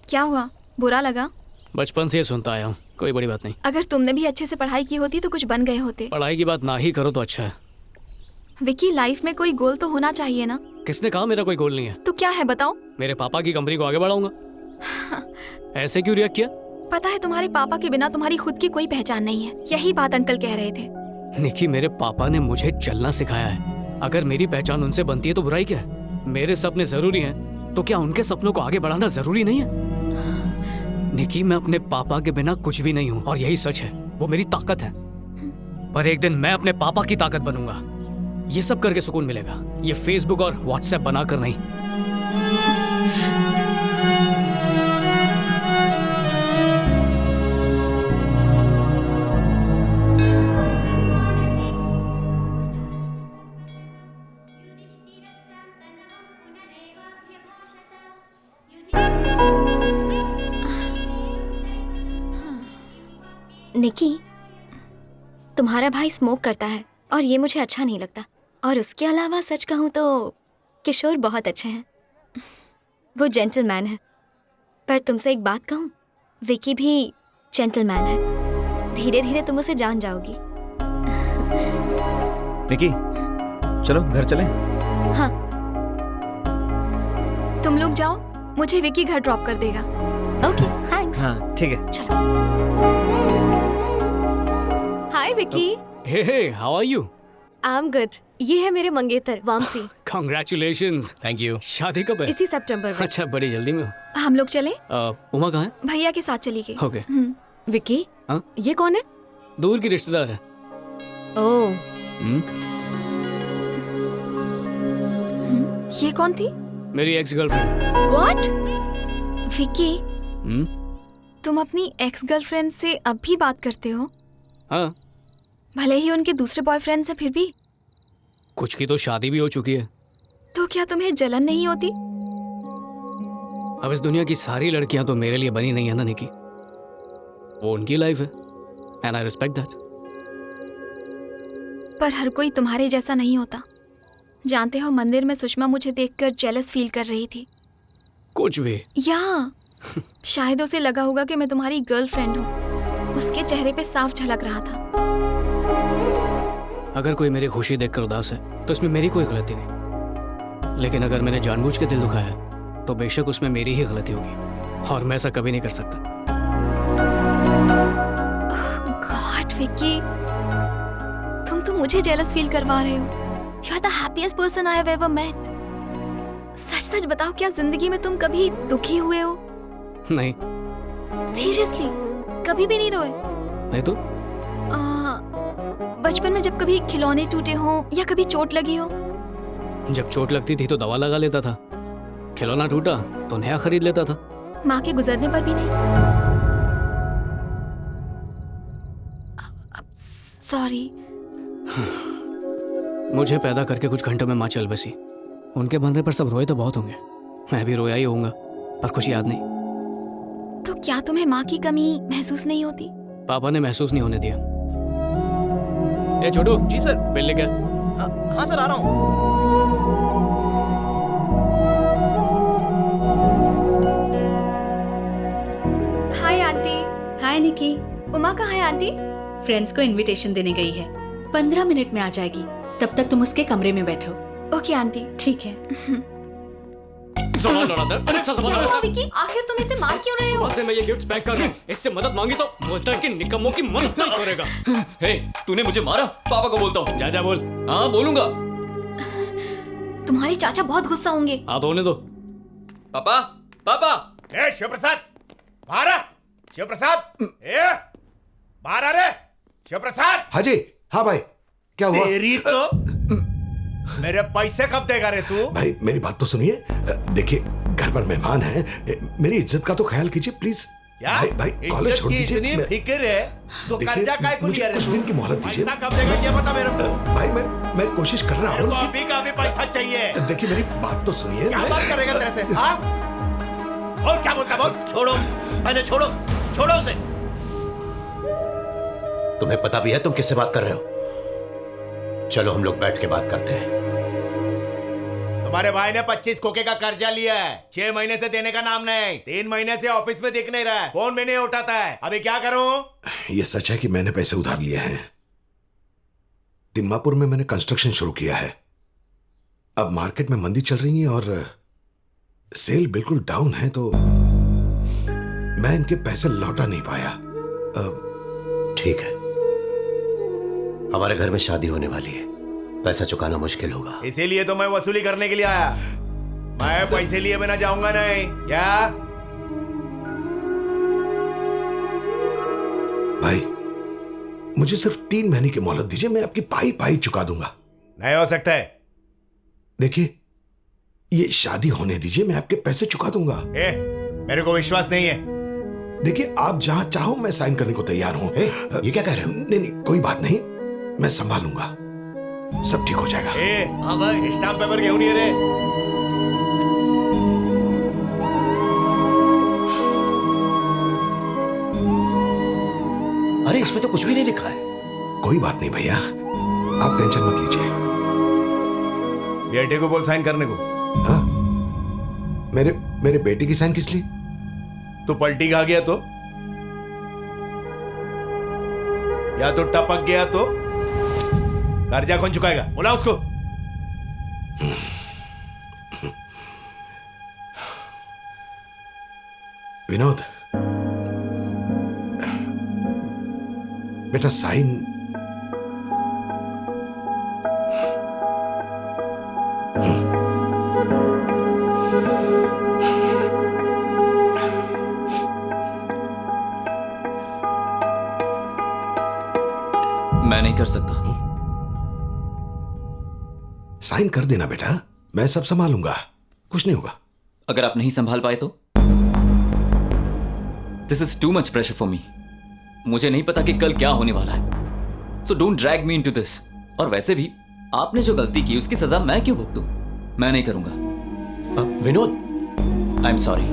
क्या हुआ, बुरा लगा? बचपन से ये सुनता आया हूँ, कोई बड़ी बात नहीं। अगर तुमने भी अच्छे से पढ़ाई की होती तो कुछ बन गए होते। पढ़ाई की बात ना ही करो तो अच्छा है। विकी, लाइफ में कोई गोल तो होना चाहिए ना? किसने कहा मेरा कोई गोल नहीं है? तो क्या है बताओ? मेरे पापा की कंपनी को आगे बढ़ाऊंगा। ऐसे क्यों रिएक्ट किया? पता है तुम्हारे पापा के बिना तुम्हारी खुद की कोई पहचान नहीं है। यही बात अंकल कह रहे थे। निकी, मेरे पापा ने मुझे चलना सिखाया है। अगर मेरी पहचान उनसे बनती है तो बुराई क्या है? मेरे सपने जरूरी हैं, तो क्या उनके सपनों को आगे बढ़ाना जरूरी नहीं है? निकी, मैं अपने पापा के बिना कुछ भी नहीं हूँ और यही सच है। वो मेरी ताकत है। पर एक दिन मैं अपने पापा की ताकत बनूंगा। ये सब करके सुकून मिलेगा, ये फेसबुक और व्हाट्सएप बनाकर नहीं। निकी, तुम्हारा भाई स्मोक करता है और ये मुझे अच्छा नहीं लगता। और उसके अलावा सच कहूँ तो किशोर बहुत अच्छे हैं, वो जेंटलमैन है। पर तुमसे एक बात कहूँ, विकी भी जेंटलमैन है। धीरे धीरे तुम उसे जान जाओगी। निकी, चलो घर चलें। हाँ। तुम लोग जाओ, मुझे विकी घर ड्रॉप कर देगा। Okay, thanks. हाँ ठीक है। चलो। Hi Vicky. Hey hey, how are you? I am good. ये है मेरे मंगेतर वामसी। कांग्रेचुलेशंस। Thank you. शादी कब है? इसी सितंबर में। अच्छा, बड़ी जल्दी में हो। हम लोग चले? उमा कहाँ है? भैया के साथ चली गई। ओके। विकी, हाँ? ये कौन है? दूर की रिश्तेदार है। ओह, ये कौन थी? मेरी एक्स गर्लफ्रेंड। व्हाट? विकी, तुम अपनी एक्स गर्लफ्रेंड से अब भी बात करते हो? हाँ। भले ही उनके दूसरे बॉयफ्रेंड्स हैं, फिर भी? कुछ की तो शादी भी हो चुकी है। तो क्या तुम्हें जलन नहीं होती? अब इस दुनिया की सारी लड़कियां तो मेरे लिए बनी नहीं है ना निकी। वो उनकी लाइफ है एंड आई रिस्पेक्ट दैट। पर हर कोई तुम्हारे जैसा नहीं होता। जानते हो, मंदिर में सुषमा मुझे देखकर जेलस फील कर रही थी। कुछ भी। या शायद उसे लगा होगा कि मैं तुम्हारी गर्लफ्रेंड हूँ। उसके चेहरे पे साफ झलक रहा था। अगर कोई मेरी खुशी देखकर उदास है तो इसमें मेरी कोई गलती नहीं, लेकिन अगर मैंने जानबूझ के दिल दुखाया है तो बेशक उसमें मेरी ही गलती होगी और मैं ऐसा कभी नहीं कर सकता। गॉड विकी, तुम तो मुझे जेलस फील करवा रहे हो। You are the happiest person I have ever met. सच सच बताओ, क्या जिंदगी में तुम कभी दुखी हुए हो? नहीं। सीरियसली? कभी भी नहीं रोए? नहीं तो? बचपन में जब कभी खिलौने टूटे हो या कभी चोट लगी हो? जब चोट लगती थी तो दवा लगा लेता था, खिलौना टूटा तो नया खरीद लेता था। माँ के गुजरने पर भी नहीं? सॉरी। मुझे पैदा करके कुछ घंटों में माँ चल बसी। उनके मरने पर सब रोए तो बहुत होंगे, मैं भी रोया ही होऊंगा, पर कुछ याद नहीं। तो क्या तुम्हें माँ की कमी महसूस नहीं होती? पापा ने महसूस नहीं होने दिया। ए छोटू। जी सर। बिल लेके आ। हाँ सर, आ रहा हूँ। Hi aunty. हाय निकी। उमा कहाँ है आंटी? फ्रेंड्स को इनविटेशन देने गई है, 15 मिनट में आ जाएगी। तब तक तुम उसके कमरे में बैठो। Okay aunty. ठीक है। सामान लौटा दे। अरे अच्छा सामान क्या हुआ लौटा। विकी? आखिर तुम इसे मार क्यों रहे हो? सुबह से मैं ये गिफ्ट्स पैक कर रहा हूँ, इससे मदद मांगी तो बोलता है कि निकम्मों की मदद नहीं करेगा। हे, तूने मुझे मारा? पापा को बोलता हूँ। जा जा बोल। हाँ बोलूंगा। तुम्हारे चाचा बहुत गुस्सा होंगे। हाँ तो होने दो। पापा, पापा। ए शिवप्रसाद, बाहर आ। शिवप्रसाद, ए बाहर आ रे। शिवप्रसाद। हाँ जी। हाँ भाई, क्या हुआ? तेरी तो मेरे पैसे कब देगा रे तू? भाई मेरी बात तो सुनिए। देखिए, घर पर मेहमान हैं, मेरी इज्जत का तो ख्याल कीजिए प्लीज। क्या? भाई कॉलेज छोड़ दीजिए। इतनी फिक्र है तो देखिए, कर्जा काय को मुझे लिया रे कुछ तू? दिन की मोहलत दीजिए। पैसा कब देगा ये बता मेरे को। भाई मैं कोशिश कर रहा मेरे को हूँ। अभी का अभी पैसा चाहिए। देखिए मेरी बात तो सुनिए। क्या बात करेगा तेरे से? हाँ बोल, क्या बोलता बोल। छोड़ो, पहले छोड़ो, छोड़ो उसे। तुम्हें पता भी है तुम किससे बात कर रहे हो? चलो हम लोग बैठ के बात करते हैं। तुम्हारे भाई ने 25 खोखे का कर्जा लिया है, 6 महीने से देने का नाम नहीं, 3 महीने से ऑफिस में दिख नहीं रहा है, फोन भी नहीं उठाता है। अभी क्या करूं? ये सच है कि मैंने पैसे उधार लिए हैं। तिम्मापुर में मैंने कंस्ट्रक्शन शुरू किया है। अब मार्केट में मंदी चल रही है और सेल बिल्कुल डाउन है, तो मैं इनके पैसे लौटा नहीं पाया। ठीक है, हमारे घर में शादी होने वाली है, पैसा चुकाना मुश्किल होगा। इसीलिए तो मैं वसूली करने के लिए आया। मैं पैसे लिए बिना जाऊंगा नहीं। क्या भाई, मुझे सिर्फ 3 महीने की मोहलत दीजिए, मैं आपकी पाई पाई चुका दूंगा। नहीं हो सकता है। देखिए, ये शादी होने दीजिए, मैं आपके पैसे चुका दूंगा। मेरे को विश्वास नहीं है। देखिए, आप जहां चाहो मैं साइन करने को तैयार हूं। ये क्या कह रहे हो? नहीं, कोई बात नहीं, मैं संभालूंगा, सब ठीक हो जाएगा। हाँ भाई, स्टाम्प पेपर क्यों नहीं है रे? अरे इसमें तो कुछ भी नहीं लिखा है। कोई बात नहीं भैया, आप टेंशन मत लीजिए। बेटे को बोल साइन करने को। हाँ, मेरे बेटे की साइन किस लिए? तो पलटी खा गया तो, या तो टपक गया तो कर्जा कौन चुकाएगा? बोला उसको। विनोद बेटा, साइन मैं नहीं कर सकता। साइन कर देना बेटा, मैं सब संभालूंगा, कुछ नहीं होगा। अगर आप नहीं संभाल पाए तो? This is too much pressure for me. मुझे नहीं पता कि कल क्या होने वाला है, so don't drag me into this. और वैसे भी आपने जो गलती की उसकी सजा मैं क्यों भुगतूं? मैं नहीं करूंगा। Vinod, I am sorry.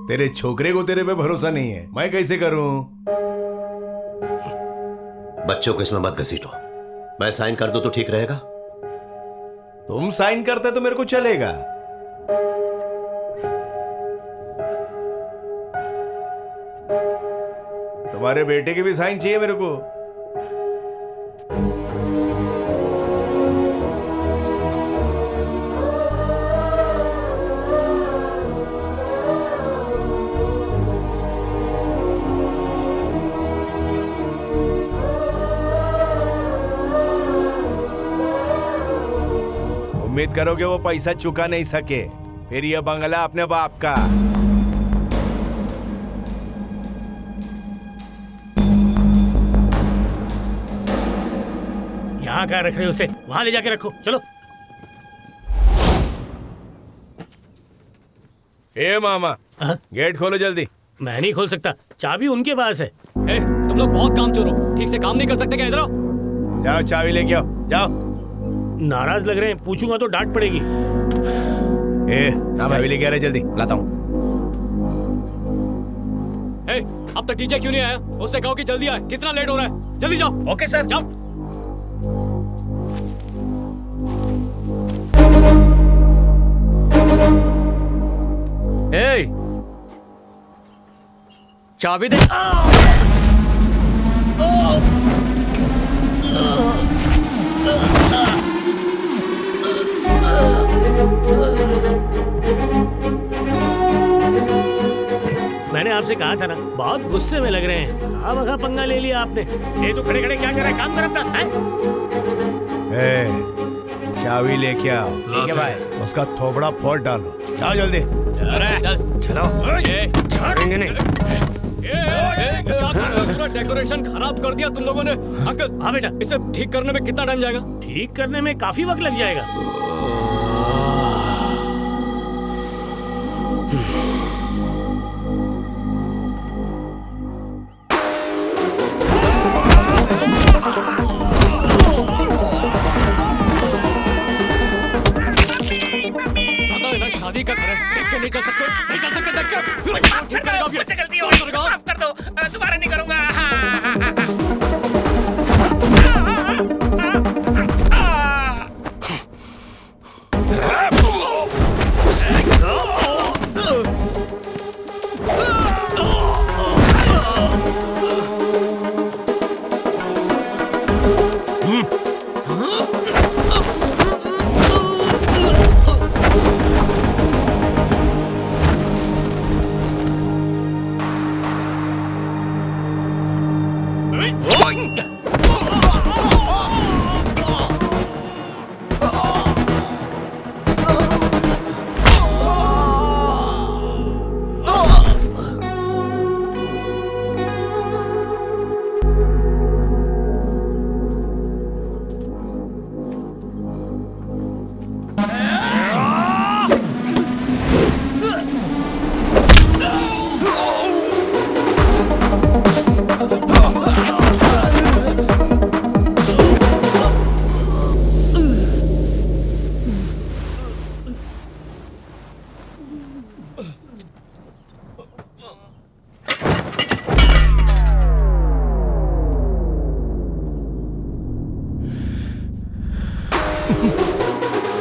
तेरे छोकरे को तेरे पे भरोसा नहीं है, मैं कैसे करूं? बच्चों को इसमें मत घसीटो। मैं साइन कर दूं तो ठीक रहेगा? तुम साइन करते तो मेरे को चलेगा। तुम्हारे बेटे की भी साइन चाहिए मेरे को। उम्मीद करोगे वो पैसा चुका नहीं सके, फिर ये बंगला अपने बाप का। यहाँ क्या रख रहे हो उसे? वहां ले जाके रखो, चलो। ए मामा, गेट खोलो जल्दी। मैं नहीं खोल सकता, चाबी उनके पास है। तुम लोग बहुत काम चोर हो, ठीक से काम नहीं कर सकते क्या? इधर आओ। जाओ चाबी लेके आओ, जाओ। नाराज लग रहे हैं, पूछूंगा तो डांट पड़ेगी। चाबी लेके आ रहे, जल्दी लाता हूँ। अब तक डीजे क्यों नहीं आया? उससे कहो कि जल्दी आए, कितना लेट हो रहा है। जल्दी जाओ। ओके सर, जाओ। चाबी दे। मैंने आपसे कहा था ना, बहुत गुस्से में लग रहे हैं। अब पंगा ले लिया आपने। ये तो खड़े खड़े क्या कर रहे हैं? काम कर अपना। चाबी लेके आओ। ठीक है भाई। उसका थोबड़ा फोड़ डालो। जाओ जल्दी। चलो। छोड़ेंगे नहीं। डेकोरेशन खराब कर दिया तुम लोगों ने। अंकल, हाँ बेटा, इसे ठीक करने में कितना टाइम जाएगा? ठीक करने में काफी वक्त लग जाएगा। शादी का घर है, देख के नहीं चल सकते, नहीं चल सकते देख के। ठीक करेगा अब ये। माफ कर दो,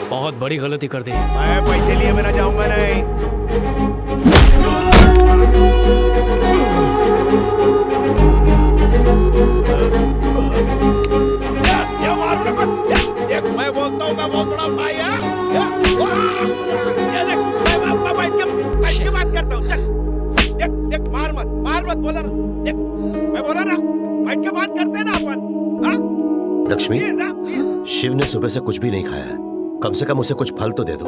बहुत बड़ी गलती कर दी। मैं पैसे लिए बिना जाऊंगा नहीं। ये मारो ना कुछ। देख मैं बोलता हूँ मैं बहुत बड़ा भाई है। ये देख मैं बैठ के बात करता हूँ। चल देख देख मार मत बोला ना। देख मैं बोला ना बैठ के बात करते हैं ना अपन। हाँ लक्ष्मी, प्लीज शिव ने सुबह से कुछ भी नहीं खाया है, कम से कम उसे कुछ फल तो दे दो।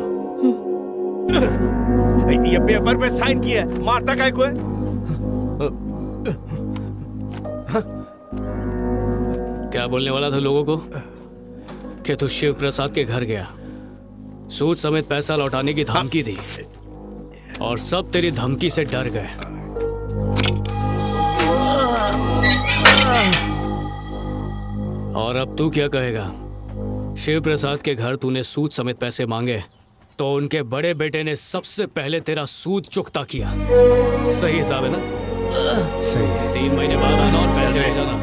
ये पेपर पे साइन किया है, मारता काय को है? क्या बोलने वाला था लोगों को कि तू शिव प्रसाद के घर गया, सूद समेत पैसा लौटाने की धमकी दी और सब तेरी धमकी से डर गए। और अब तू क्या कहेगा? शिव प्रसाद के घर तूने सूद समेत पैसे मांगे तो उनके बड़े बेटे ने सबसे पहले तेरा सूद चुकता किया। सही हिसाब है ना? सही है। 3 महीने बाद आना और पैसे ले जाना।